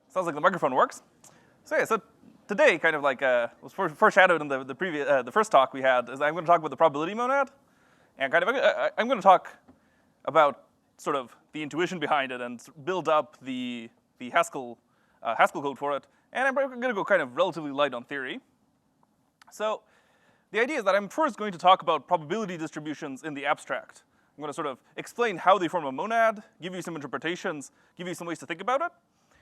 Sounds like the microphone works. So yeah, so today, kind of like was foreshadowed in the first talk we had, is I'm going to talk about the probability monad, and kind of I'm going to talk about sort of the intuition behind it and build up the Haskell code for it. And I'm going to go kind of relatively light on theory. So the idea is that I'm first going to talk about probability distributions in the abstract. I'm going to sort of explain how they form a monad, give you some interpretations, give you some ways to think about it.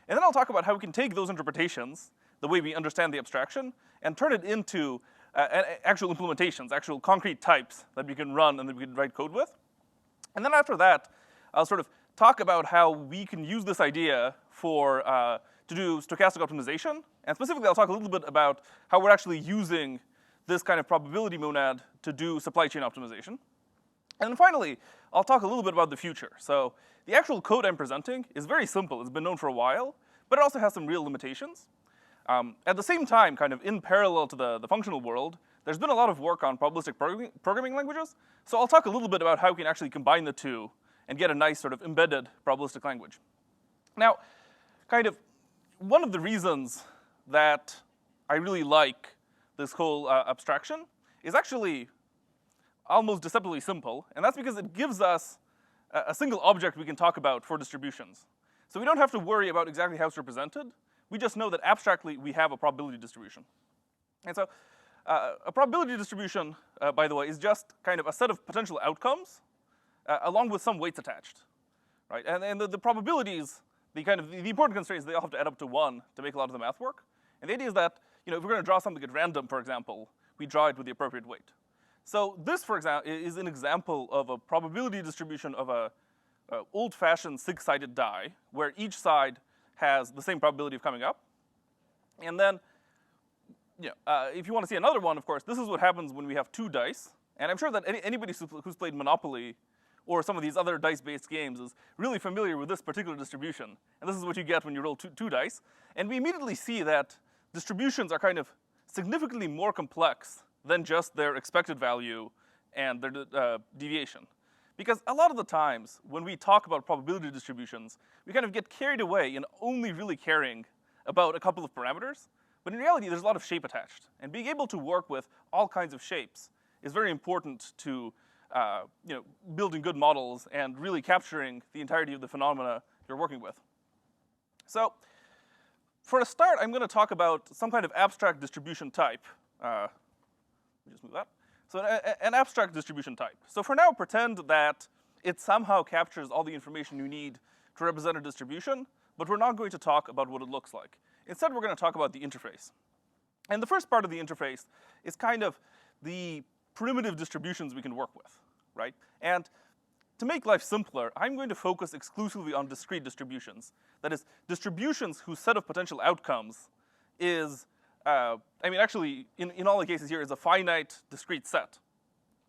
And then I'll talk about how we can take those interpretations, the way we understand the abstraction, and turn it into actual implementations, actual concrete types that we can run and that we can write code with. And then after that, I'll sort of talk about how we can use this idea for to do stochastic optimization. And specifically, I'll talk a little bit about how we're actually using this kind of probability monad to do supply chain optimization. And then finally, I'll talk a little bit about the future. So the actual code I'm presenting is very simple. It's been known for a while, but it also has some real limitations. At the same time, kind of in parallel to the functional world, there's been a lot of work on probabilistic programming languages. So I'll talk a little bit about how we can actually combine the two and get a nice sort of embedded probabilistic language. Now, kind of one of the reasons that I really like this whole abstraction is actually almost deceptively simple, and that's because it gives us a single object we can talk about for distributions. So we don't have to worry about exactly how it's represented. We just know that abstractly we have a probability distribution. And so a probability distribution, by the way, is just kind of a set of potential outcomes along with some weights attached, right? And the probabilities, the important constraints, they all have to add up to 1 to make a lot of the math work. And the idea is that, if we're going to draw something at random, for example, we draw it with the appropriate weight. So this, for example, is an example of a probability distribution of a old-fashioned 6-sided die, where each side has the same probability of coming up. And then, if you want to see another one, of course, this is what happens when we have 2 dice. And I'm sure that anybody who's played Monopoly or some of these other dice-based games is really familiar with this particular distribution. And this is what you get when you roll two dice. And we immediately see that distributions are kind of significantly more complex than just their expected value and their deviation. Because a lot of the times, when we talk about probability distributions, we kind of get carried away in only really caring about a couple of parameters. But in reality, there's a lot of shape attached. And being able to work with all kinds of shapes is very important to building good models and really capturing the entirety of the phenomena you're working with. So for a start, I'm going to talk about some kind of abstract distribution type. Let me just move that. So an abstract distribution type. So for now, pretend that it somehow captures all the information you need to represent a distribution, but we're not going to talk about what it looks like. Instead, we're going to talk about the interface. And the first part of the interface is kind of the primitive distributions we can work with, right? And to make life simpler, I'm going to focus exclusively on discrete distributions. That is, distributions whose set of potential outcomes is actually, in all the cases here, is a finite discrete set.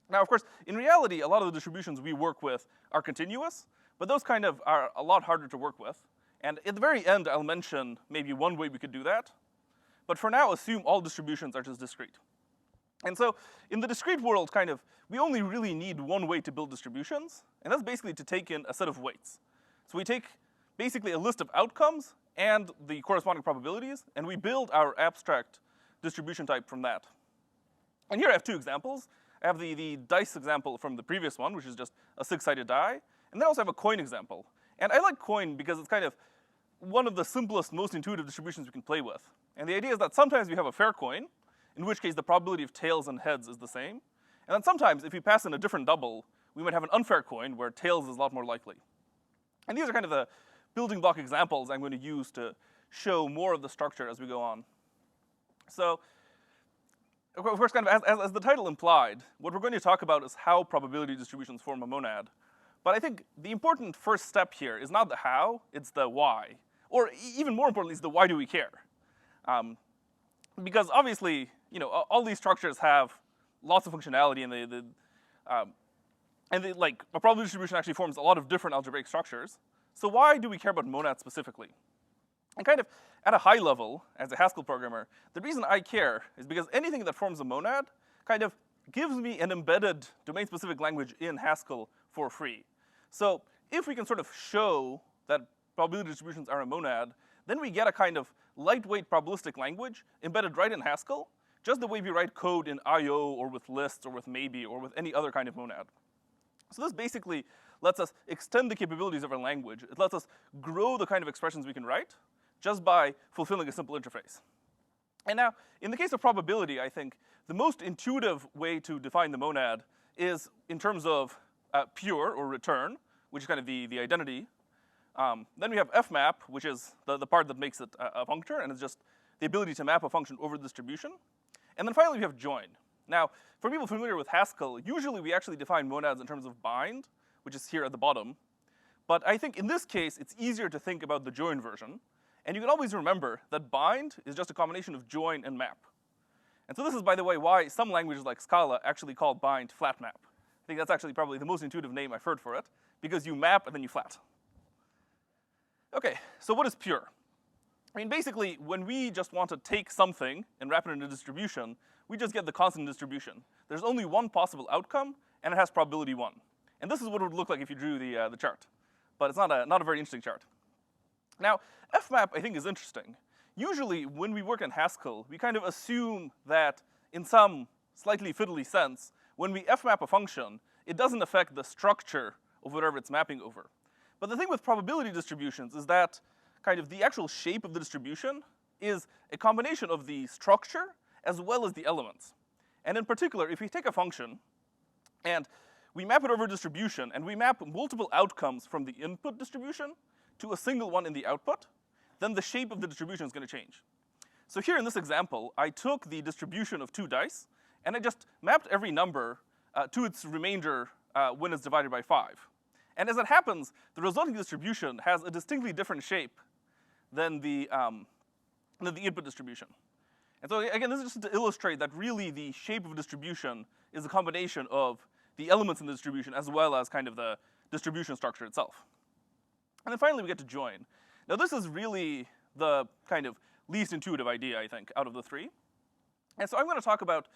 Now, of course, in reality, a lot of the distributions we work with are continuous, but those kind of are a lot harder to work with. And at the very end, I'll mention maybe one way we could do that. But for now, assume all distributions are just discrete. And so in the discrete world, we only really need one way to build distributions, and that's basically to take in a set of weights. So we take basically a list of outcomes and the corresponding probabilities, and we build our abstract distribution type from that. And here I have 2 examples. I have the dice example from the previous one, which is just a 6-sided die, and then I also have a coin example. And I like coin because it's kind of one of the simplest, most intuitive distributions we can play with. And the idea is that sometimes we have a fair coin, in which case the probability of tails and heads is the same. And then sometimes, if we pass in a different double, we might have an unfair coin where tails is a lot more likely. And these are kind of the building block examples I'm going to use to show more of the structure as we go on. So, of course, kind of as the title implied, what we're going to talk about is how probability distributions form a monad. But I think the important first step here is not the how, it's the why. Or even more importantly, it's the why do we care? Because obviously, all these structures have lots of functionality, and a probability distribution actually forms a lot of different algebraic structures. So why do we care about monads specifically? And kind of at a high level, as a Haskell programmer, the reason I care is because anything that forms a monad kind of gives me an embedded domain-specific language in Haskell for free. So if we can sort of show that probability distributions are a monad, then we get a kind of lightweight probabilistic language embedded right in Haskell, just the way we write code in IO or with lists or with maybe or with any other kind of monad. So this basically lets us extend the capabilities of our language. It lets us grow the kind of expressions we can write just by fulfilling a simple interface. And now, in the case of probability, I think the most intuitive way to define the monad is in terms of pure or return, which is kind of the identity. Then we have fmap, which is the part that makes it a functor, and it's just the ability to map a function over the distribution. And then finally, we have join. Now, for people familiar with Haskell, usually we actually define monads in terms of bind, which is here at the bottom. But I think in this case, it's easier to think about the join version. And you can always remember that bind is just a combination of join and map. And so this is, by the way, why some languages like Scala actually call bind flat map. I think that's actually probably the most intuitive name I've heard for it, because you map and then you flat. Okay, so what is pure? I mean, basically, when we just want to take something and wrap it in a distribution, we just get the constant distribution. There's only one possible outcome, and it has probability 1. And this is what it would look like if you drew the chart. But it's not a very interesting chart. Now, fmap, I think, is interesting. Usually, when we work in Haskell, we kind of assume that, in some slightly fiddly sense, when we fmap a function, it doesn't affect the structure of whatever it's mapping over. But the thing with probability distributions is that kind of the actual shape of the distribution is a combination of the structure as well as the elements. And in particular, if we take a function and we map it over a distribution and we map multiple outcomes from the input distribution to a single one in the output, then the shape of the distribution is going to change. So here in this example, I took the distribution of 2 dice, and I just mapped every number to its remainder when it's divided by 5. And as it happens, the resulting distribution has a distinctly different shape than the input distribution. And so again, this is just to illustrate that really the shape of a distribution is a combination of the elements in the distribution as well as kind of the distribution structure itself. And then finally, we get to join. Now, this is really the kind of least intuitive idea, I think, out of the 3. And so I'm going to talk about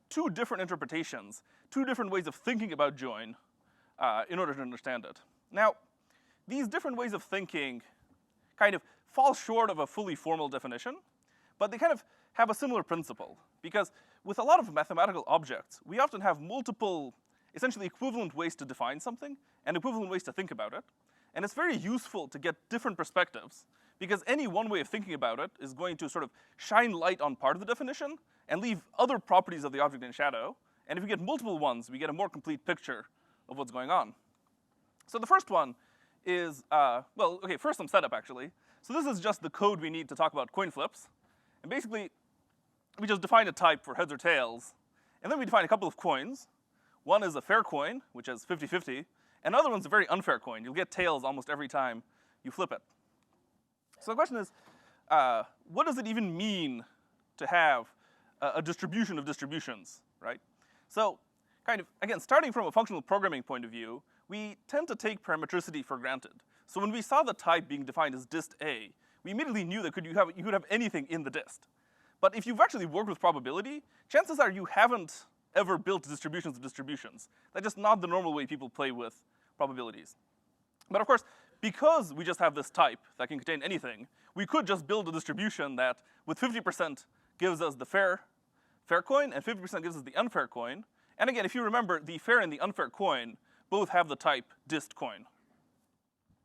2 different interpretations, 2 different ways of thinking about join in order to understand it. Now, these different ways of thinking kind of fall short of a fully formal definition, but they kind of have a similar principle. Because with a lot of mathematical objects, we often have multiple, essentially equivalent ways to define something and equivalent ways to think about it. And it's very useful to get different perspectives, because any one way of thinking about it is going to sort of shine light on part of the definition and leave other properties of the object in shadow. And if we get multiple ones, we get a more complete picture of what's going on. So the first one is, well, okay, first some setup, actually. So this is just the code we need to talk about coin flips. And basically, we just define a type for heads or tails. And then we define a couple of coins. One is a fair coin, which is 50-50. And another one's a very unfair coin. You'll get tails almost every time you flip it. So the question is, what does it even mean to have a distribution of distributions, right? So kind of, again, starting from a functional programming point of view, we tend to take parametricity for granted. So when we saw the type being defined as dist A, we immediately knew that you could have anything in the dist. But if you've actually worked with probability, chances are you haven't ever built distributions of distributions. That's just not the normal way people play with probabilities. But of course, because we just have this type that can contain anything, we could just build a distribution that with 50% gives us the fair coin and 50% gives us the unfair coin. And again, if you remember, the fair and the unfair coin both have the type dist coin.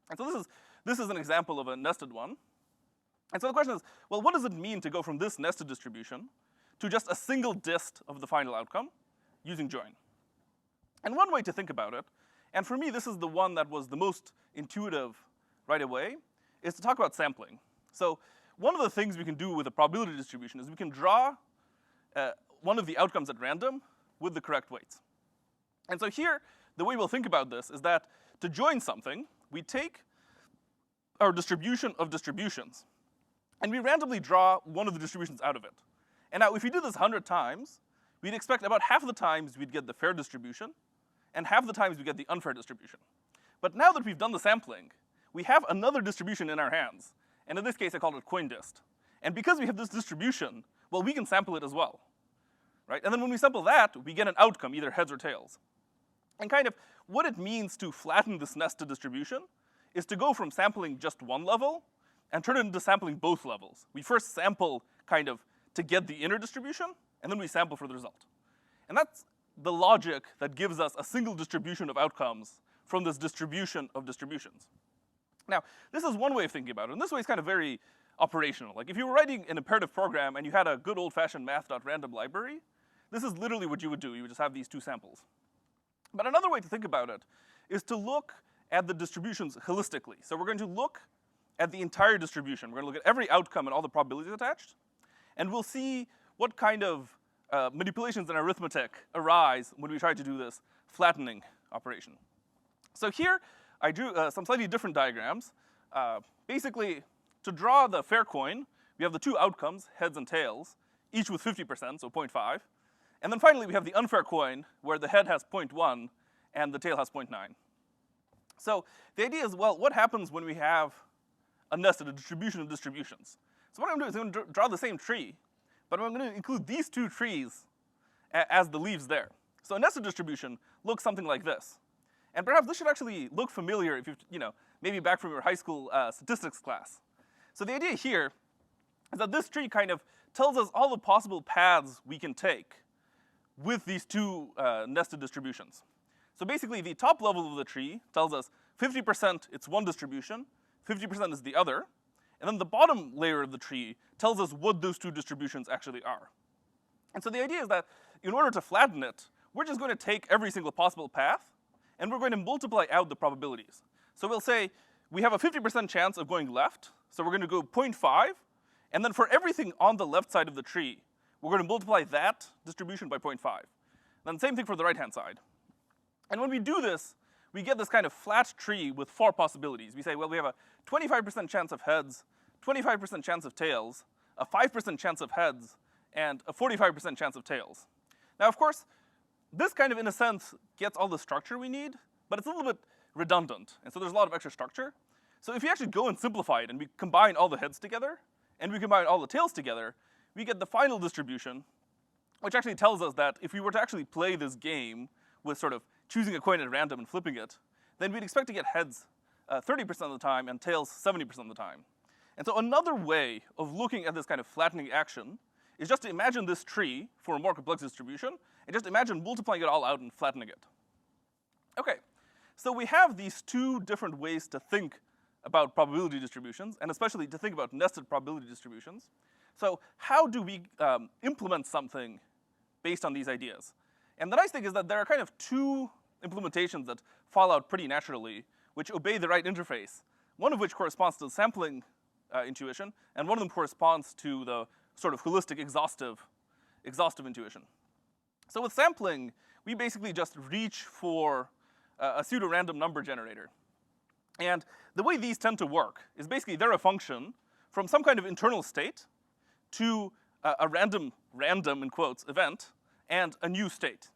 And so this is an example of a nested one. And so the question is, well, what does it mean to go from this nested distribution to just a single dist of the final outcome using join? And one way to think about it, and for me this is the one that was the most intuitive right away, is to talk about sampling. So one of the things we can do with a probability distribution is we can draw one of the outcomes at random with the correct weights. And so here, the way we'll think about this is that to join something, we take our distribution of distributions, and we randomly draw one of the distributions out of it. And now, if we do this 100 times, we'd expect about half the times we'd get the fair distribution, and half the times we get the unfair distribution. But now that we've done the sampling, we have another distribution in our hands. And in this case, I called it coin dist. And because we have this distribution, well, we can sample it as well, right? And then when we sample that, we get an outcome, either heads or tails. And kind of what it means to flatten this nested distribution is to go from sampling just one level and turn it into sampling both levels. We first sample kind of to get the inner distribution, and then we sample for the result. And that's the logic that gives us a single distribution of outcomes from this distribution of distributions. Now, this is one way of thinking about it, and this way is kind of very operational. Like if you were writing an imperative program and you had a good old-fashioned math.random library, this is literally what you would do. You would just have these two samples. But another way to think about it is to look at the distributions holistically. So we're going to look at the entire distribution. We're going to look at every outcome and all the probabilities attached, and we'll see what kind of manipulations in arithmetic arise when we try to do this flattening operation. So here, I drew some slightly different diagrams. Basically, to draw the fair coin, we have the two outcomes, heads and tails, each with 50%, so 0.5. And then finally, we have the unfair coin, where the head has 0.1 and the tail has 0.9. So the idea is, well, what happens when we have a distribution of distributions? So what I'm going to do is I'm going to draw the same tree, but I'm going to include these two trees as the leaves there. So a nested distribution looks something like this. And perhaps this should actually look familiar if you've, maybe back from your high school statistics class. So the idea here is that this tree kind of tells us all the possible paths we can take with these two nested distributions. So basically, the top level of the tree tells us 50% it's one distribution, 50% is the other, and then the bottom layer of the tree tells us what those two distributions actually are. And so the idea is that in order to flatten it, we're just going to take every single possible path, and we're going to multiply out the probabilities. So we'll say we have a 50% chance of going left, so we're going to go 0.5, and then for everything on the left side of the tree, we're going to multiply that distribution by 0.5. Then same thing for the right-hand side. And when we do this, we get this kind of flat tree with 4 possibilities. We say, well, we have a 25% chance of heads, 25% chance of tails, a 5% chance of heads, and a 45% chance of tails. Now, of course, this kind of, in a sense, gets all the structure we need, but it's a little bit redundant, and so there's a lot of extra structure. So if you actually go and simplify it, and we combine all the heads together, and we combine all the tails together, we get the final distribution, which actually tells us that if we were to actually play this game with sort of choosing a coin at random and flipping it, then we'd expect to get heads 30% of the time and tails 70% of the time. And so another way of looking at this kind of flattening action is just to imagine this tree for a more complex distribution, and just imagine multiplying it all out and flattening it. Okay, so we have these two different ways to think about probability distributions, and especially to think about nested probability distributions. So how do we implement something based on these ideas? And the nice thing is that there are kind of two implementations that fall out pretty naturally, which obey the right interface, one of which corresponds to the sampling intuition, and one of them corresponds to the sort of holistic exhaustive intuition. So with sampling, we basically just reach for a pseudo-random number generator. And the way these tend to work is basically they're a function from some kind of internal state to a random in quotes, event, and a new state.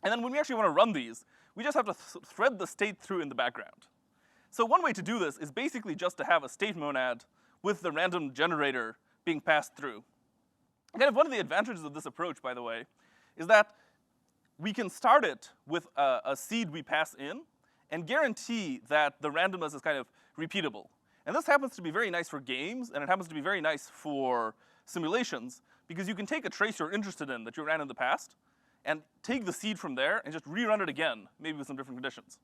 And then when we actually want to run these, we just have to thread the state through in the background. So one way to do this is basically just to have a state monad with the random generator being passed through. Kind of one of the advantages of this approach, by the way, is that we can start it with a seed we pass in and guarantee that the randomness is kind of repeatable. And this happens to be very nice for games, and it happens to be very nice for simulations, because you can take a trace you're interested in that you ran in the past, and take the seed from there and just rerun it again, maybe with some different conditions.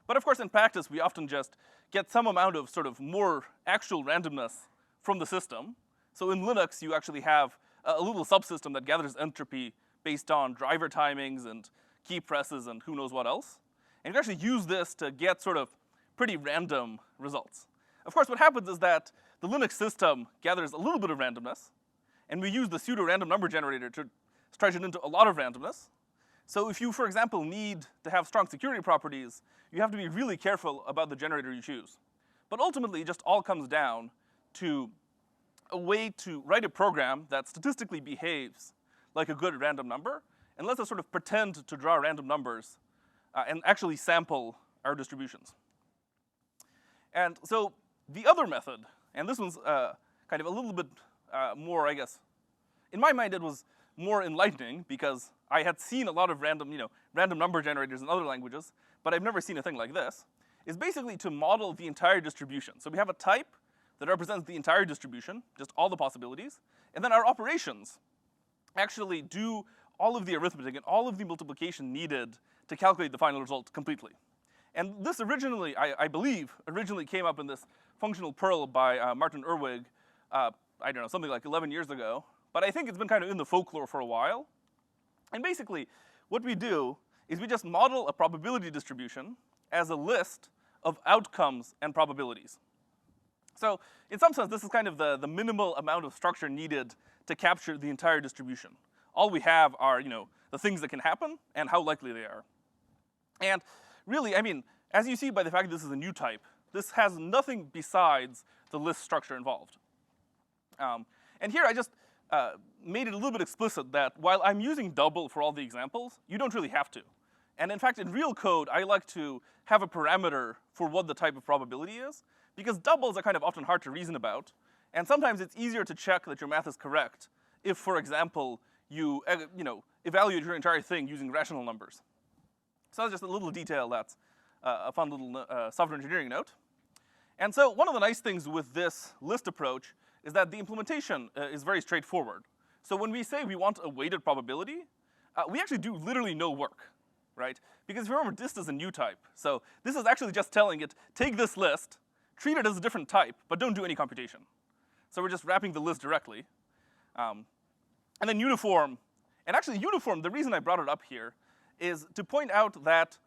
But of course, in practice, we often just get some amount of sort of more actual randomness from the system. So in Linux, you actually have a little subsystem that gathers entropy based on driver timings and key presses and who knows what else. And you actually use this to get sort of pretty random results. Of course, what happens is that the Linux system gathers a little bit of randomness, and we use the pseudo-random number generator to stretch it into a lot of randomness. So if you, for example, need to have strong security properties, you have to be really careful about the generator you choose. But ultimately, it just all comes down to a way to write a program that statistically behaves like a good random number, and lets us sort of pretend to draw random numbers and actually sample our distributions. And so the other method, and this one's kind of a little bit more, I guess, in my mind it was more enlightening because I had seen a lot of random number generators in other languages, but I've never seen a thing like this, is basically to model the entire distribution. So we have a type that represents the entire distribution, just all the possibilities. And then our operations actually do all of the arithmetic and all of the multiplication needed to calculate the final result completely. And this originally, I believe, originally came up in this functional Perl by Martin Erwig, I don't know, something like 11 years ago. But I think it's been kind of in the folklore for a while. And basically, what we do is we just model a probability distribution as a list of outcomes and probabilities. So in some sense, this is kind of the minimal amount of structure needed to capture the entire distribution. All we have are, the things that can happen and how likely they are. And really, I mean, as you see by the fact that this is a new type, this has nothing besides the list structure involved. And here I just made it a little bit explicit that while I'm using double for all the examples, you don't really have to. And in fact, in real code, I like to have a parameter for what the type of probability is, because doubles are kind of often hard to reason about. And sometimes it's easier to check that your math is correct if, for example, you evaluate your entire thing using rational numbers. So that's just a little detail that's a fun little software engineering note. And so one of the nice things with this list approach is that the implementation is very straightforward. So when we say we want a weighted probability, we actually do literally no work, right? Because if you remember, dist is a new type. So this is actually just telling it, take this list, treat it as a different type, but don't do any computation. So we're just wrapping the list directly. And then uniform. And actually uniform, the reason I brought it up here is to point out that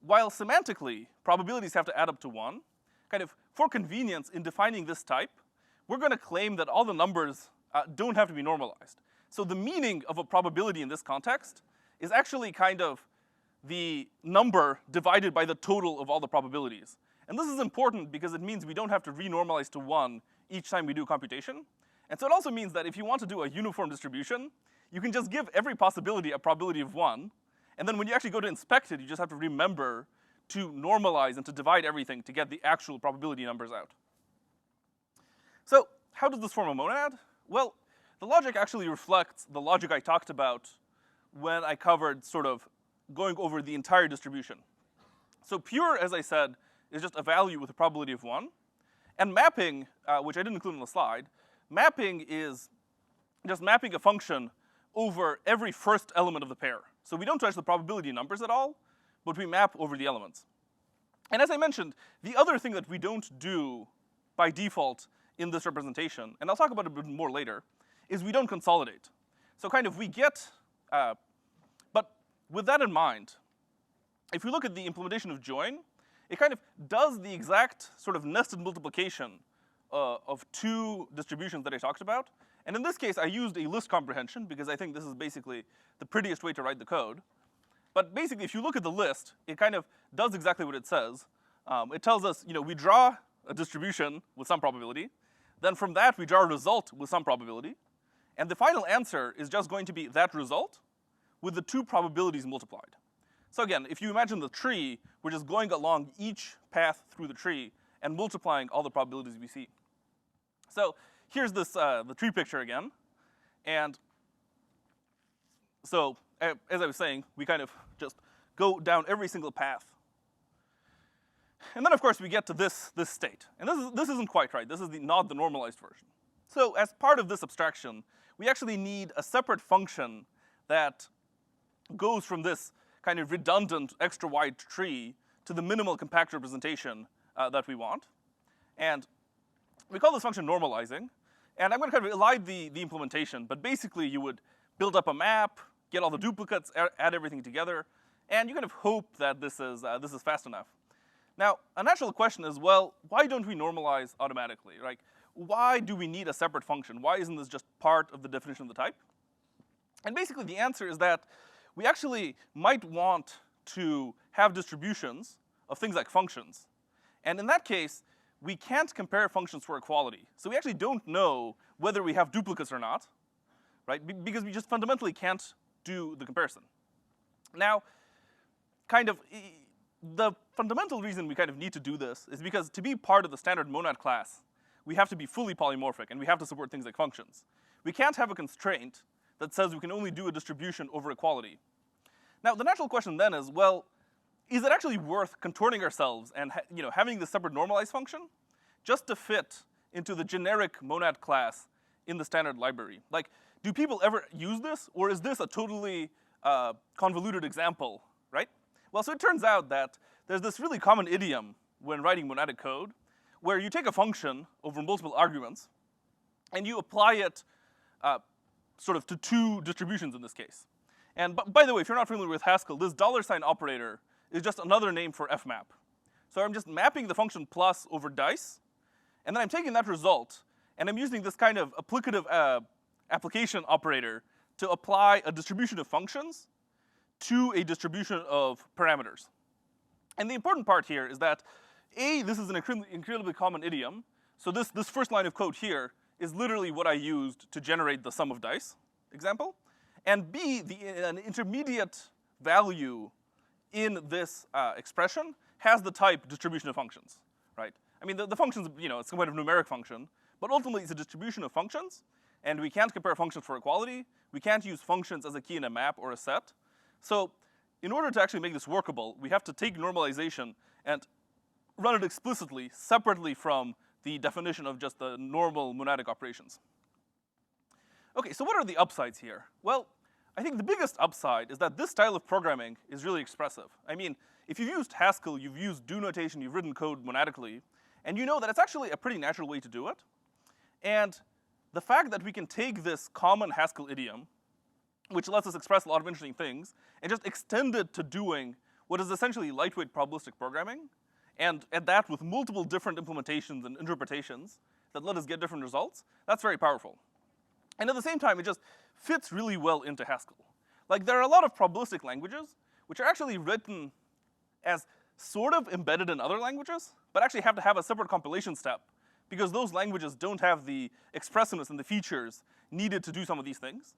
while semantically probabilities have to add up to 1, kind of for convenience in defining this type, we're going to claim that all the numbers don't have to be normalized. So the meaning of a probability in this context is actually kind of the number divided by the total of all the probabilities. And this is important because it means we don't have to renormalize to 1 each time we do computation. And so it also means that if you want to do a uniform distribution, you can just give every possibility a probability of 1. And then when you actually go to inspect it, you just have to remember to normalize and to divide everything to get the actual probability numbers out. So how does this form a monad? Well, the logic actually reflects the logic I talked about when I covered sort of going over the entire distribution. So pure, as I said, is just a value with a probability of 1. And mapping, which I didn't include in the slide, mapping is just mapping a function over every first element of the pair. So we don't touch the probability numbers at all, but we map over the elements. And as I mentioned, the other thing that we don't do by default in this representation, and I'll talk about it a bit more later, is we don't consolidate. So kind of we get, but with that in mind, if we look at the implementation of join, it kind of does the exact sort of nested multiplication of 2 distributions that I talked about. And in this case, I used a list comprehension because I think this is basically the prettiest way to write the code. But basically, if you look at the list, it kind of does exactly what it says. It tells us, we draw a distribution with some probability. Then from that, we draw a result with some probability. And the final answer is just going to be that result with the 2 probabilities multiplied. So again, if you imagine the tree, we're just going along each path through the tree and multiplying all the probabilities we see. So here's this the tree picture again. And so as I was saying, we kind of just go down every single path. And then, of course, we get to this state. And this isn't quite right. This is not the normalized version. So as part of this abstraction, we actually need a separate function that goes from this kind of redundant extra wide tree to the minimal compact representation that we want. And we call this function normalizing. And I'm going to kind of elide the implementation. But basically, you would build up a map, get all the duplicates, add everything together. And you kind of hope that this is fast enough. Now, a natural question is, well, why don't we normalize automatically? Like, why do we need a separate function? Why isn't this just part of the definition of the type? And basically, the answer is that we actually might want to have distributions of things like functions. And in that case, we can't compare functions for equality. So we actually don't know whether we have duplicates or not, right? Because we just fundamentally can't do the comparison. Now, kind of, the fundamental reason we kind of need to do this is because to be part of the standard monad class, we have to be fully polymorphic, and we have to support things like functions. We can't have a constraint that says we can only do a distribution over equality. Now, the natural question then is, well, is it actually worth contorting ourselves and having this separate normalized function just to fit into the generic monad class in the standard library. Like, do people ever use this, or is this a totally convoluted example, right? Well, so it turns out that there's this really common idiom when writing monadic code, where you take a function over multiple arguments, and you apply it sort of to two distributions in this case. And by the way, if you're not familiar with Haskell, this $sign operator is just another name for fmap. So I'm just mapping the function plus over dice, and then I'm taking that result, and I'm using this kind of applicative application operator to apply a distribution of functions to a distribution of parameters. And the important part here is that, A, this is an incredibly common idiom. So this first line of code here is literally what I used to generate the sum of dice example. And B, an intermediate value in this expression has the type distribution of functions, right? I mean, the functions, it's some kind of numeric function, but ultimately it's a distribution of functions, and we can't compare functions for equality. We can't use functions as a key in a map or a set. So in order to actually make this workable, we have to take normalization and run it explicitly, separately from the definition of just the normal monadic operations. Okay, so what are the upsides here? Well, I think the biggest upside is that this style of programming is really expressive. I mean, if you've used Haskell, you've used do notation, you've written code monadically, and you know that it's actually a pretty natural way to do it. And the fact that we can take this common Haskell idiom, which lets us express a lot of interesting things, and just extend it to doing what is essentially lightweight probabilistic programming, and that with multiple different implementations and interpretations that let us get different results, that's very powerful. And at the same time, it just fits really well into Haskell. Like, there are a lot of probabilistic languages which are actually written as sort of embedded in other languages, but actually have to have a separate compilation step, because those languages don't have the expressiveness and the features needed to do some of these things.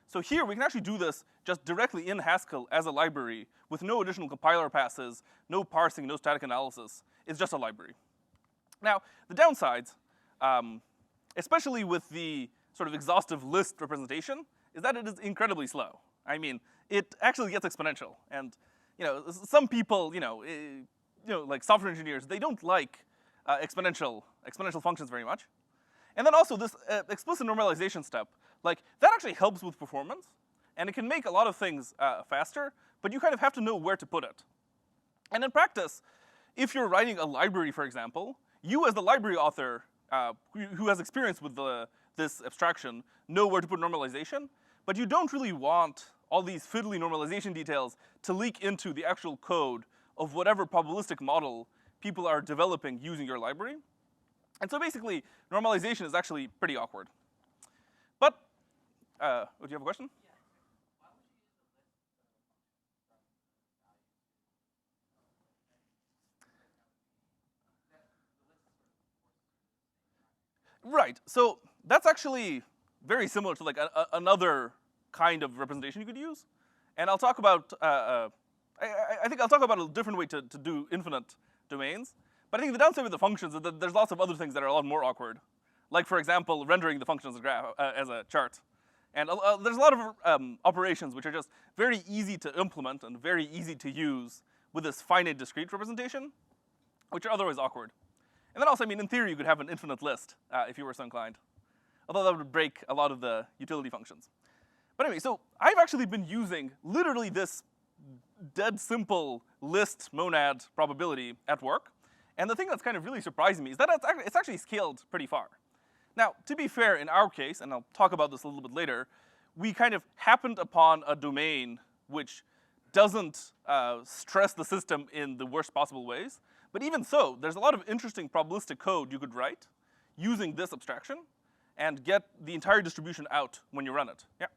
So here, we can actually do this just directly in Haskell as a library with no additional compiler passes, no parsing, no static analysis. It's just a library. Now, the downsides, especially with the sort of exhaustive list representation, is that it is incredibly slow. I mean, it actually gets exponential. And some people, like software engineers, they don't like exponential functions very much. And then also this explicit normalization step, like that actually helps with performance, and it can make a lot of things faster, but you kind of have to know where to put it. And in practice, if you're writing a library, for example, you as the library author who has experience with this abstraction know where to put normalization, but you don't really want all these fiddly normalization details to leak into the actual code of whatever probabilistic model people are developing using your library. And so basically, normalization is actually pretty awkward. But, do you have a question? Yeah. Why would you use a list of Right. So that's actually very similar to like another kind of representation you could use. And I'll talk about, I think I'll talk about a different way to do infinite domains. But I think the downside with the functions is that there's lots of other things that are a lot more awkward. Like, for example, rendering the function as a graph, as a chart. And there's a lot of operations which are just very easy to implement and very easy to use with this finite discrete representation, which are otherwise awkward. And then also, I mean, in theory, you could have an infinite list if you were so inclined. Although that would break a lot of the utility functions. But anyway, so I've actually been using literally this dead simple list monad probability at work. And the thing that's kind of really surprising me is that it's actually scaled pretty far. Now, to be fair, in our case, and I'll talk about this a little bit later, we kind of happened upon a domain which doesn't stress the system in the worst possible ways. But even so, there's a lot of interesting probabilistic code you could write using this abstraction and get the entire distribution out when you run it. Yeah?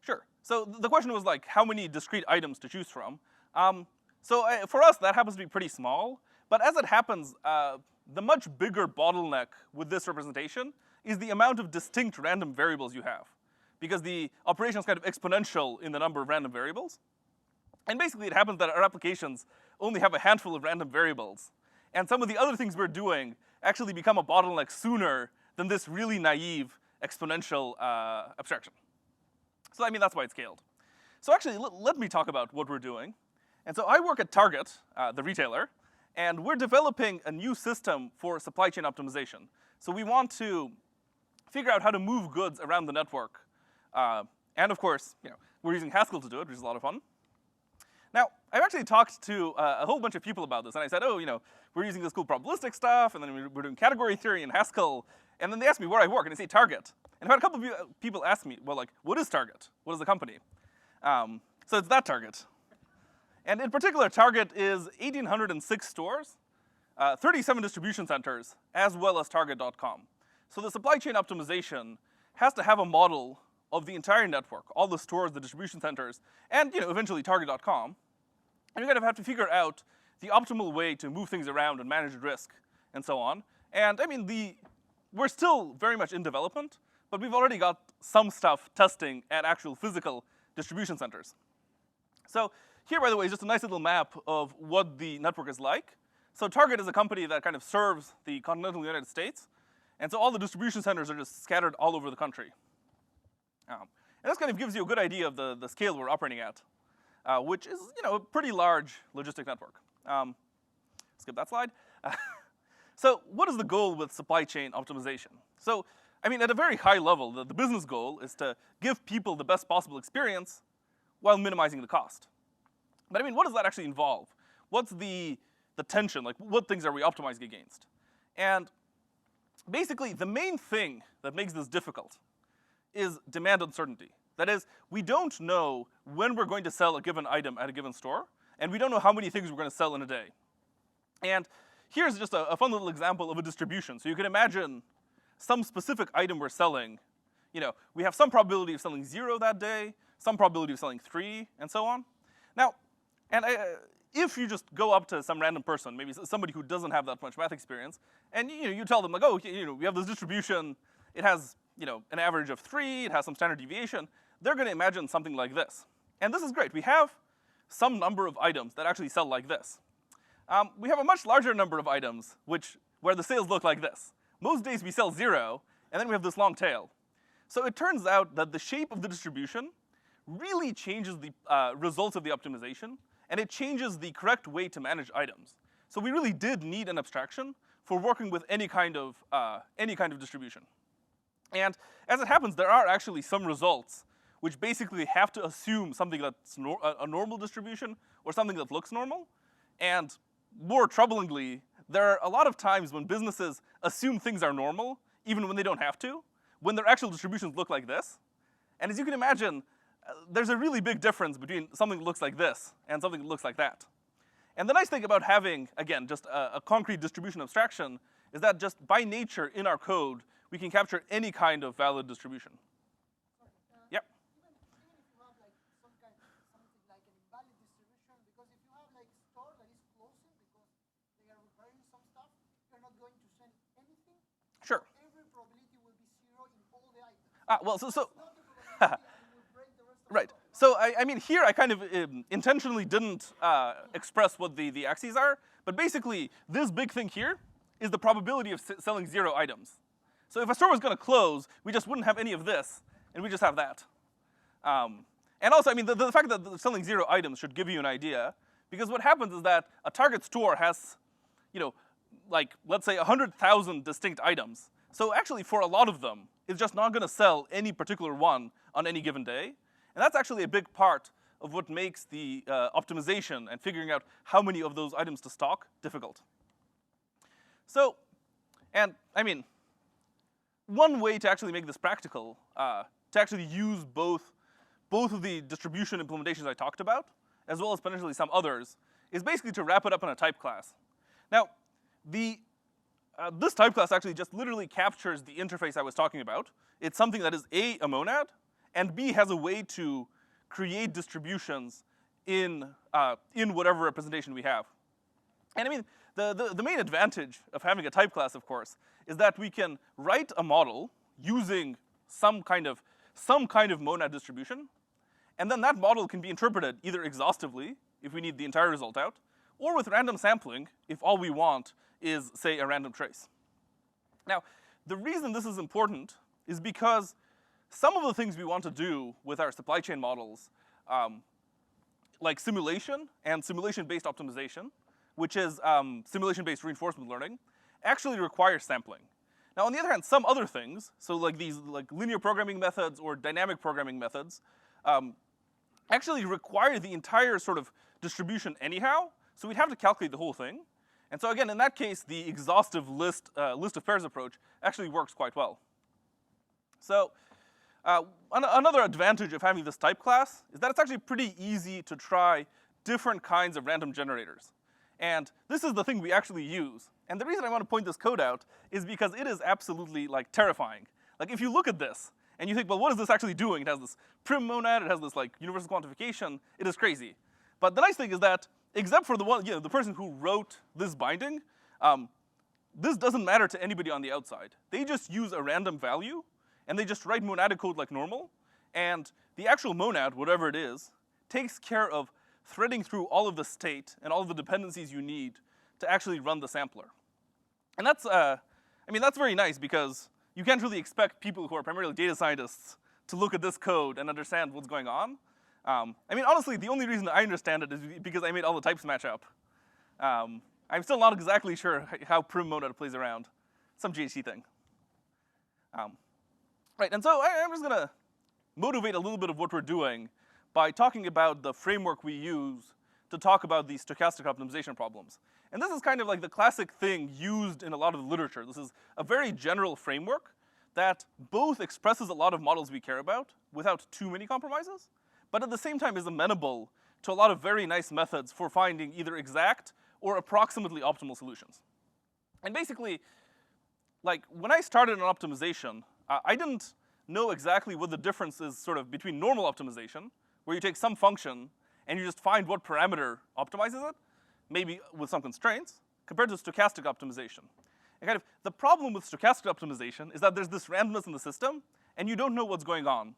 Sure. So the question was like, how many discrete items to choose from? For us, that happens to be pretty small. But as it happens, the much bigger bottleneck with this representation is the amount of distinct random variables you have. Because the operation is kind of exponential in the number of random variables. And basically, it happens that our applications only have a handful of random variables. And some of the other things we're doing actually become a bottleneck sooner than this really naive exponential abstraction. So I mean, that's why it's scaled. So actually, let me talk about what we're doing. And so I work at Target, the retailer, and we're developing a new system for supply chain optimization. So we want to figure out how to move goods around the network. And of course, we're using Haskell to do it, which is a lot of fun. Now, I've actually talked to a whole bunch of people about this, and I said, oh, we're using this cool probabilistic stuff, and then we're doing category theory in Haskell, and then they asked me where I work, and I say Target. And I've had a couple of people ask me, well, like, what is Target? What is the company? So it's that Target. And in particular, Target is 1,806 stores, 37 distribution centers, as well as Target.com. So the supply chain optimization has to have a model of the entire network, all the stores, the distribution centers, and eventually Target.com. And you're going to have to figure out the optimal way to move things around and manage risk and so on. And I mean, we're still very much in development, but we've already got some stuff testing at actual physical distribution centers. So here, by the way, is just a nice little map of what the network is like. So Target is a company that kind of serves the continental United States. And so all the distribution centers are just scattered all over the country. And this kind of gives you a good idea of the scale we're operating at, which is a pretty large logistic network. Skip that slide. So what is the goal with supply chain optimization? So I mean, at a very high level, the business goal is to give people the best possible experience while minimizing the cost. But I mean, what does that actually involve? What's the tension? Like, what things are we optimizing against? And basically, the main thing that makes this difficult is demand uncertainty. That is, we don't know when we're going to sell a given item at a given store, and we don't know how many things we're going to sell in a day. And here's just a fun little example of a distribution. So you can imagine some specific item we're selling. We have some probability of selling 0 that day, some probability of selling 3, and so on. Now, if you just go up to some random person, maybe somebody who doesn't have that much math experience, and you tell them like, oh, we have this distribution, it has an average of 3, it has some standard deviation, they're going to imagine something like this. And this is great. We have some number of items that actually sell like this. We have a much larger number of items where the sales look like this. Most days we sell 0, and then we have this long tail. So it turns out that the shape of the distribution really changes the results of the optimization, and it changes the correct way to manage items. So we really did need an abstraction for working with any kind of distribution. And as it happens, there are actually some results which basically have to assume something that's a normal distribution or something that looks normal. And more troublingly, there are a lot of times when businesses assume things are normal, even when they don't have to, when their actual distributions look like this. And as you can imagine, there's a really big difference between something that looks like this and something that looks like that. And the nice thing about having, again, just a concrete distribution abstraction is that just by nature in our code, we can capture any kind of valid distribution. Yep. Even if you have like something like an invalid distribution, because if you have like a store that is closing because they are repairing some stuff, you're not going to send anything. Sure. Every probability will be 0 in all the items. Well, Not the probability and will break the rest of right. the code. So I mean, here I kind of intentionally didn't express what the axes are, but basically this big thing here is the probability of selling 0 items. So if a store was going to close, we just wouldn't have any of this, and we just have that. And also, I mean, the fact that selling 0 items should give you an idea, because what happens is that a Target store has, like, let's say 100,000 distinct items. So actually, for a lot of them, it's just not going to sell any particular one on any given day. And that's actually a big part of what makes the optimization and figuring out how many of those items to stock difficult. So, and I mean, one way to actually make this practical, to actually use both of the distribution implementations I talked about, as well as potentially some others, is basically to wrap it up in a type class. Now, this type class actually just literally captures the interface I was talking about. It's something that is A, a monad, and B, has a way to create distributions in whatever representation we have. And I mean, the main advantage of having a type class, of course, is that we can write a model using some kind of monad distribution, and then that model can be interpreted either exhaustively, if we need the entire result out, or with random sampling, if all we want is, say, a random trace. Now, the reason this is important is because some of the things we want to do with our supply chain models like simulation and simulation-based optimization, which is simulation-based reinforcement learning, actually require sampling. Now, on the other hand, some other things, so like these like linear programming methods or dynamic programming methods, actually require the entire sort of distribution anyhow, so we'd have to calculate the whole thing. And so again, in that case, the exhaustive list of pairs approach actually works quite well. So another advantage of having this type class is that it's actually pretty easy to try different kinds of random generators. And this is the thing we actually use. And the reason I want to point this code out is because it is absolutely like terrifying. Like if you look at this and you think, well, what is this actually doing? It has this prim monad, it has this like universal quantification, it is crazy. But the nice thing is that, except for the person who wrote this binding, this doesn't matter to anybody on the outside. They just use a random value, and they just write monadic code like normal, and the actual monad, whatever it is, takes care of threading through all of the state and all of the dependencies you need to actually run the sampler. And that's, that's very nice because you can't really expect people who are primarily data scientists to look at this code and understand what's going on. Honestly, the only reason I understand it is because I made all the types match up. I'm still not exactly sure how prim monad plays around. Some GHC thing. Right, and so I'm just gonna motivate a little bit of what we're doing by talking about the framework we use to talk about these stochastic optimization problems. And this is kind of like the classic thing used in a lot of the literature. This is a very general framework that both expresses a lot of models we care about without too many compromises, but at the same time is amenable to a lot of very nice methods for finding either exact or approximately optimal solutions. And basically, like when I started on optimization, I didn't know exactly what the difference is sort of between normal optimization, where you take some function and you just find what parameter optimizes it, maybe with some constraints, compared to stochastic optimization. And kind of the problem with stochastic optimization is that there's this randomness in the system, and you don't know what's going on.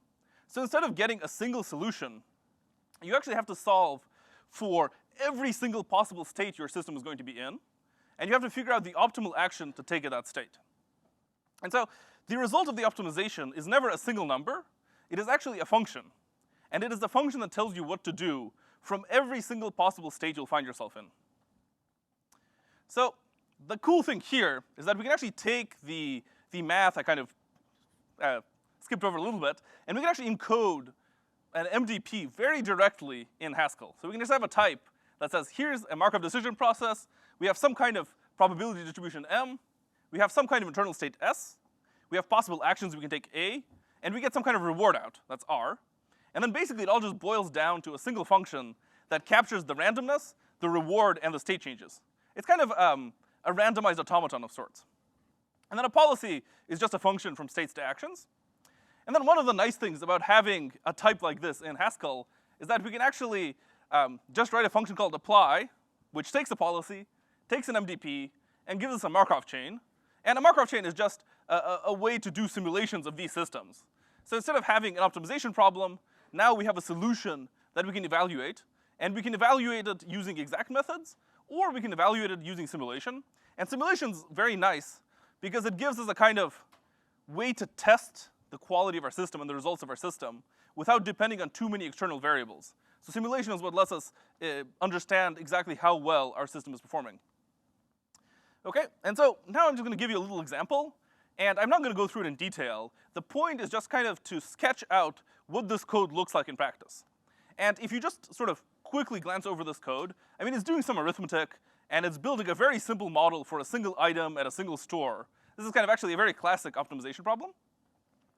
So instead of getting a single solution, you actually have to solve for every single possible state your system is going to be in, and you have to figure out the optimal action to take at that state. And so the result of the optimization is never a single number. It is actually a function. And it is the function that tells you what to do from every single possible state you'll find yourself in. So the cool thing here is that we can actually take the math I kind of skipped over a little bit, and we can actually encode an MDP very directly in Haskell. So we can just have a type that says, here's a Markov decision process. We have some kind of probability distribution M. We have some kind of internal state S. We have possible actions we can take A. And we get some kind of reward out, that's R. And then basically it all just boils down to a single function that captures the randomness, the reward, and the state changes. It's kind of a randomized automaton of sorts. And then a policy is just a function from states to actions. And then one of the nice things about having a type like this in Haskell is that we can actually just write a function called apply, which takes a policy, takes an MDP, and gives us a Markov chain. And a Markov chain is just a way to do simulations of these systems. So instead of having an optimization problem, now we have a solution that we can evaluate. And we can evaluate it using exact methods, or we can evaluate it using simulation. And simulation's very nice because it gives us a kind of way to test the quality of our system and the results of our system without depending on too many external variables. So simulation is what lets us understand exactly how well our system is performing. Okay, and so now I'm just gonna give you a little example, and I'm not gonna go through it in detail. The point is just kind of to sketch out what this code looks like in practice. And if you just sort of quickly glance over this code, I mean, it's doing some arithmetic, and it's building a very simple model for a single item at a single store. This is kind of actually a very classic optimization problem.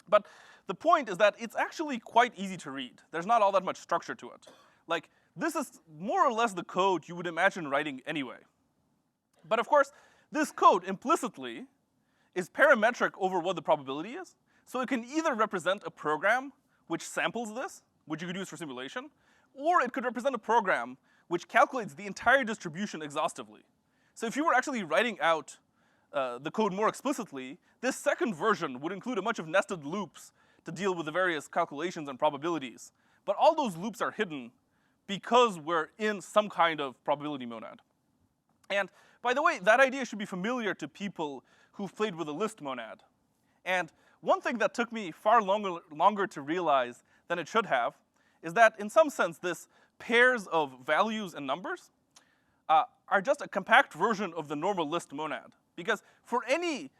But the point is that it's actually quite easy to read. There's not all that much structure to it. Like, this is more or less the code you would imagine writing anyway. But of course, this code implicitly is parametric over what the probability is. So it can either represent a program which samples this, which you could use for simulation, or it could represent a program which calculates the entire distribution exhaustively. So if you were actually writing out the code more explicitly, this second version would include a bunch of nested loops to deal with the various calculations and probabilities. But all those loops are hidden because we're in some kind of probability monad. And by the way, that idea should be familiar to people who've played with a list monad. And one thing that took me far longer to realize than it should have is that in some sense this pairs of values and numbers are just a compact version of the normal list monad. Because for any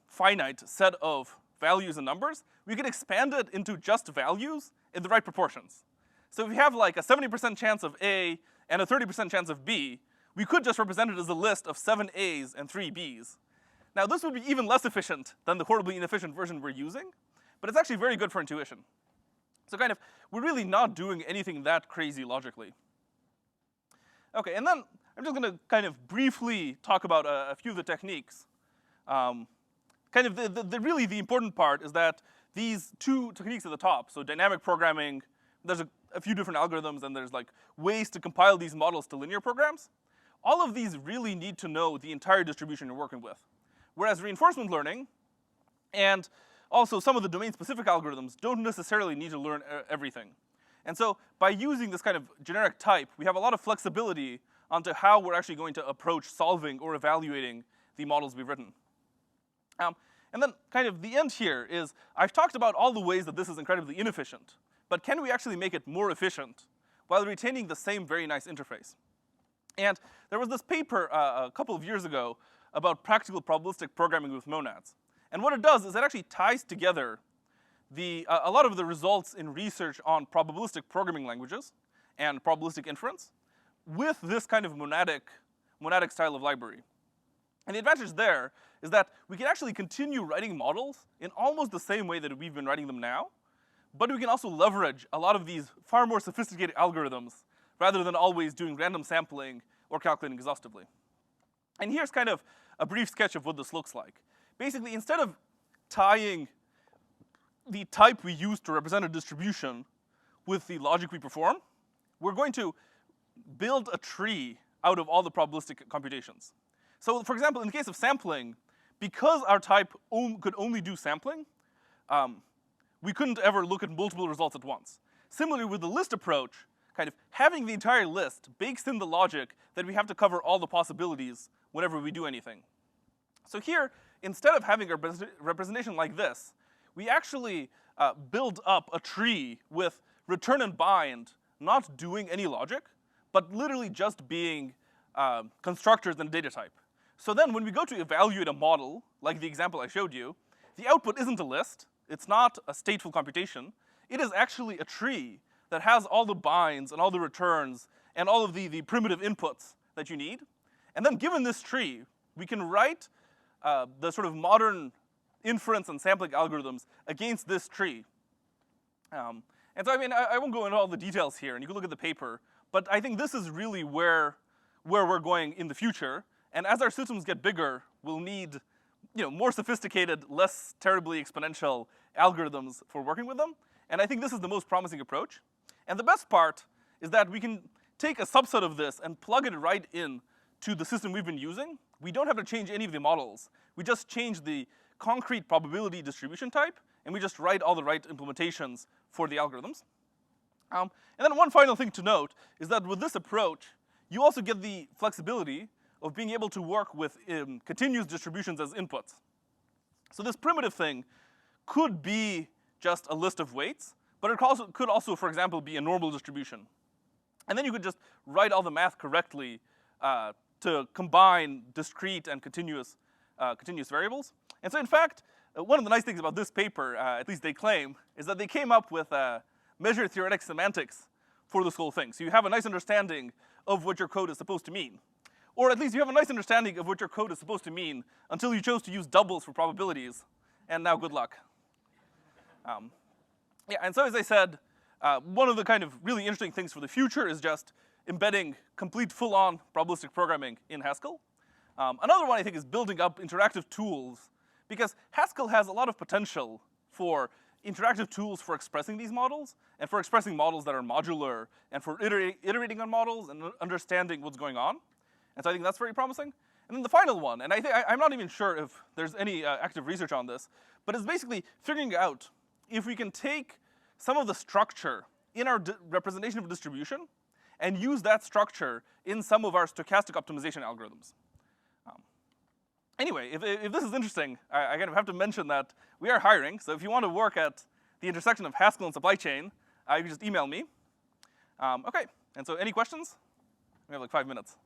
finite set of values and numbers, we can expand it into just values in the right proportions. So if you have like a 70% chance of A and a 30% chance of B, we could just represent it as a list of 7 A's and 3 B's. Now this would be even less efficient than the horribly inefficient version we're using, but it's actually very good for intuition. So kind of, we're really not doing anything that crazy logically. Okay, and then I'm just gonna kind of briefly talk about a few of the techniques. Kind of really the important part is that these two techniques at the top, so dynamic programming, there's a few different algorithms and there's like ways to compile these models to linear programs. All of these really need to know the entire distribution you're working with. Whereas reinforcement learning and also some of the domain-specific algorithms don't necessarily need to learn everything. And so by using this kind of generic type, we have a lot of flexibility onto how we're actually going to approach solving or evaluating the models we've written. And then kind of the end here is I've talked about all the ways that this is incredibly inefficient, but can we actually make it more efficient while retaining the same very nice interface? And there was this paper a couple of years ago about practical probabilistic programming with monads. And what it does is it actually ties together a lot of the results in research on probabilistic programming languages and probabilistic inference with this kind of monadic style of library. And the advantage there is that we can actually continue writing models in almost the same way that we've been writing them now, but we can also leverage a lot of these far more sophisticated algorithms rather than always doing random sampling or calculating exhaustively. And here's kind of a brief sketch of what this looks like. Basically, instead of tying the type we use to represent a distribution with the logic we perform, we're going to build a tree out of all the probabilistic computations. So for example, in the case of sampling, because our type could only do sampling, we couldn't ever look at multiple results at once. Similarly, with the list approach, kind of having the entire list bakes in the logic that we have to cover all the possibilities whenever we do anything. So here, instead of having a representation like this, we actually build up a tree with return and bind not doing any logic, but literally just being constructors and data type. So then when we go to evaluate a model, like the example I showed you, the output isn't a list. It's not a stateful computation. It is actually a tree that has all the binds and all the returns and all of the primitive inputs that you need. And then given this tree, we can write the sort of modern inference and sampling algorithms against this tree. And so I mean, I won't go into all the details here, and you can look at the paper, but I think this is really where we're going in the future. And as our systems get bigger, we'll need more sophisticated, less terribly exponential algorithms for working with them. And I think this is the most promising approach. And the best part is that we can take a subset of this and plug it right in to the system we've been using. We don't have to change any of the models. We just change the concrete probability distribution type, and we just write all the right implementations for the algorithms. And then one final thing to note is that with this approach, you also get the flexibility of being able to work with continuous distributions as inputs. So this primitive thing could be just a list of weights, but it could also, for example, be a normal distribution. And then you could just write all the math correctly to combine discrete and continuous variables. And so in fact, one of the nice things about this paper, at least they claim, is that they came up with measure theoretic semantics for this whole thing. So you have a nice understanding of what your code is supposed to mean. Or at least you have a nice understanding of what your code is supposed to mean until you chose to use doubles for probabilities, and now good luck. Yeah, and so as I said, one of the kind of really interesting things for the future is just embedding complete full-on probabilistic programming in Haskell. Another one I think is building up interactive tools, because Haskell has a lot of potential for interactive tools for expressing these models, and for expressing models that are modular, and for iterating on models and understanding what's going on. And so I think that's very promising. And then the final one, and I'm not even sure if there's any active research on this, but it's basically figuring out if we can take some of the structure in our representation of a distribution and use that structure in some of our stochastic optimization algorithms. Anyway, if this is interesting, I kind of have to mention that we are hiring. So if you want to work at the intersection of Haskell and supply chain, you can just email me. Okay, And so any questions? We have like 5 minutes.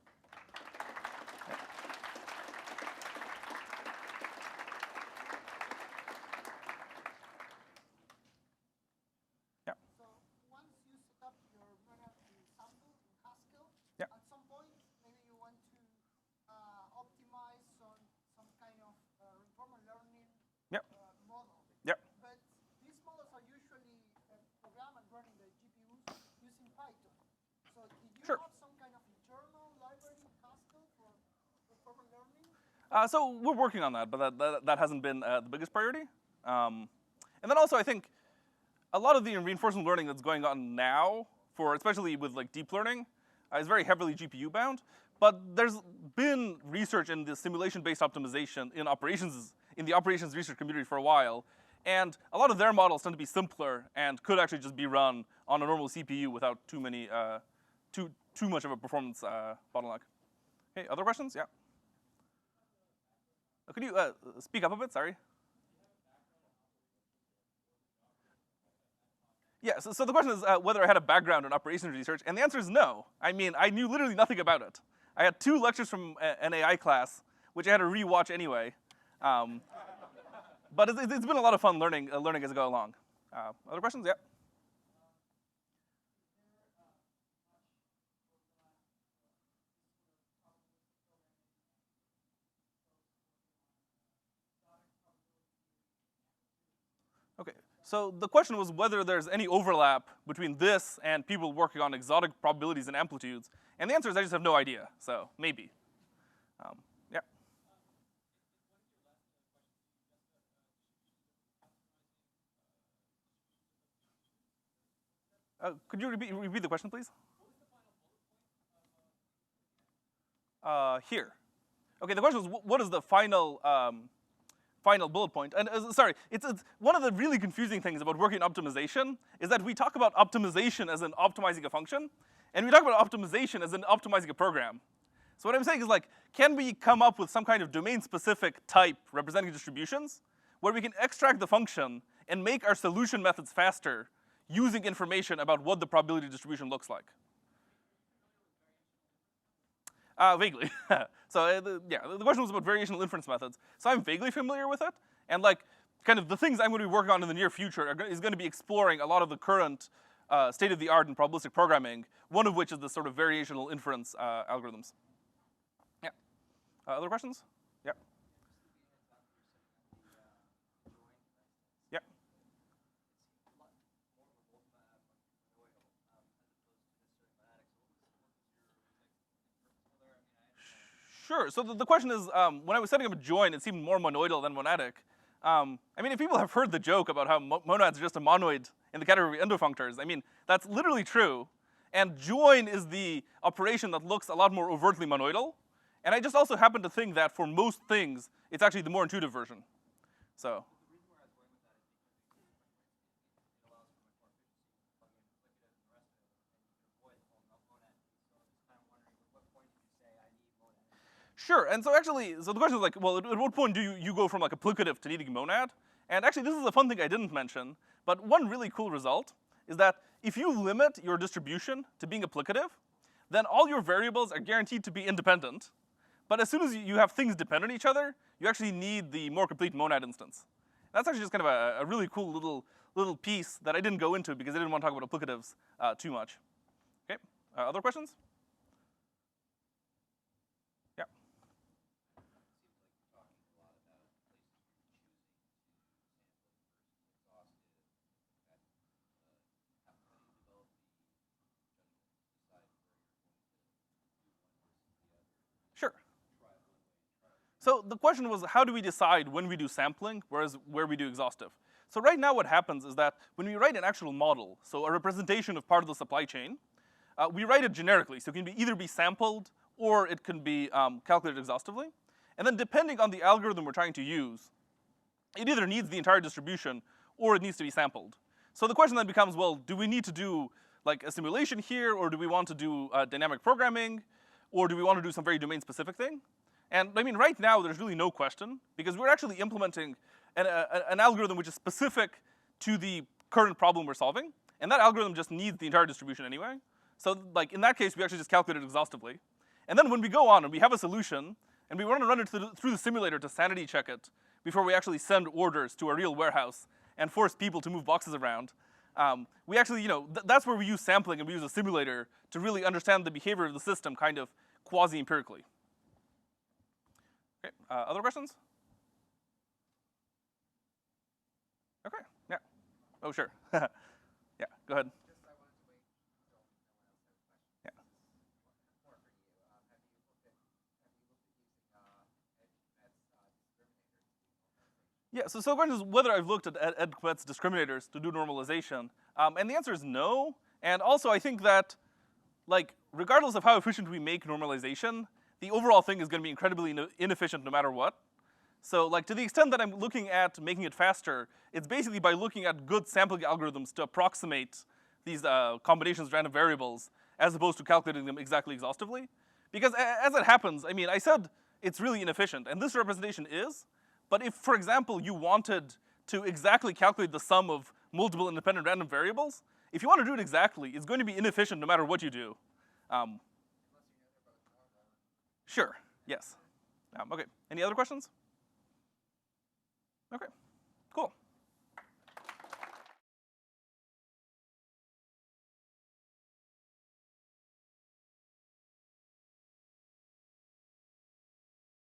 Yeah. So once you set up your monad to sample in Haskell, Yeah. at some point maybe you want to optimize on some kind of reinforcement learning Yep. model. Yep. But these models are usually programmed and run in the GPUs using Python. So did you Sure. have some kind of internal library in Haskell for reinforcement learning? So we're working on that, but that hasn't been the biggest priority. And then also I think a lot of the reinforcement learning that's going on now, for especially with like deep learning, is very heavily GPU bound. But there's been research in the simulation-based optimization in the operations research community for a while, and a lot of their models tend to be simpler and could actually just be run on a normal CPU without too much of a performance bottleneck. Okay, other questions? Yeah. Could you speak up a bit? Sorry. Yeah, so the question is whether I had a background in operations research, and the answer is no. I mean, I knew literally nothing about it. I had 2 lectures from an AI class, which I had to rewatch anyway. But it's been a lot of fun learning as I go along. Other questions? Yeah. Okay, so the question was whether there's any overlap between this and people working on exotic probabilities and amplitudes, and the answer is I just have no idea, so maybe. Yeah. Could you repeat the question, please? Here. Okay, the question was what is the final final bullet point? And sorry, it's one of the really confusing things about working in optimization is that we talk about optimization as in optimizing a function, and we talk about optimization as in optimizing a program. So what I'm saying is like, can we come up with some kind of domain-specific type representing distributions where we can extract the function and make our solution methods faster using information about what the probability distribution looks like? Vaguely. So the question was about variational inference methods. So I'm vaguely familiar with it, and like kind of the things I'm going to be working on in the near future is going to be exploring a lot of the current state-of-the-art in probabilistic programming. One of which is the sort of variational inference algorithms. Yeah. Other questions? Yeah. Yeah. Sure. So the question is, when I was setting up a join, it seemed more monoidal than monadic. I mean, if people have heard the joke about how monads are just a monoid in the category of endofunctors, I mean, that's literally true. And join is the operation that looks a lot more overtly monoidal. And I just also happen to think that for most things, it's actually the more intuitive version. So. Sure, and so actually, so the question is like, well, at what point do you go from like applicative to needing monad? And actually, this is a fun thing I didn't mention, but one really cool result is that if you limit your distribution to being applicative, then all your variables are guaranteed to be independent. But as soon as you have things depend on each other, you actually need the more complete monad instance. That's actually just kind of a really cool little piece that I didn't go into because I didn't want to talk about applicatives too much. Okay, other questions? Yeah. Sure. So the question was, how do we decide when we do sampling, whereas where we do exhaustive? So right now what happens is that when we write an actual model, so a representation of part of the supply chain, we write it generically. So it can either be sampled or it can be calculated exhaustively. And then depending on the algorithm we're trying to use, it either needs the entire distribution or it needs to be sampled. So the question then becomes, well, do we need to do like a simulation here, or do we want to do dynamic programming, or do we want to do some very domain-specific thing? And I mean, right now there's really no question because we're actually implementing an algorithm which is specific to the current problem we're solving, and that algorithm just needs the entire distribution anyway. So like in that case, we actually just calculate it exhaustively. And then when we go on and we have a solution, and we want to run it through the simulator to sanity check it before we actually send orders to a real warehouse and force people to move boxes around, we actually, that's where we use sampling and we use a simulator to really understand the behavior of the system kind of quasi-empirically. Okay, other questions? Okay, yeah. Oh, sure. Yeah, go ahead. Just I wanted to wait until no one else had questions. Yeah. More for you. Have you looked at using EdQuet's discriminators to do normalization? Yeah, so the question is whether I've looked at EdQuet's discriminators to do normalization. And the answer is no. And also I think that, like, regardless of how efficient we make normalization, the overall thing is going to be incredibly inefficient no matter what. So like to the extent that I'm looking at making it faster, it's basically by looking at good sampling algorithms to approximate these combinations of random variables as opposed to calculating them exactly exhaustively. Because as it happens, I mean, I said it's really inefficient, and this representation is, but if, for example, you wanted to exactly calculate the sum of multiple independent random variables, if you want to do it exactly, it's going to be inefficient no matter what you do. Unless you know they're both normal. Sure, yes. Okay, any other questions? Okay.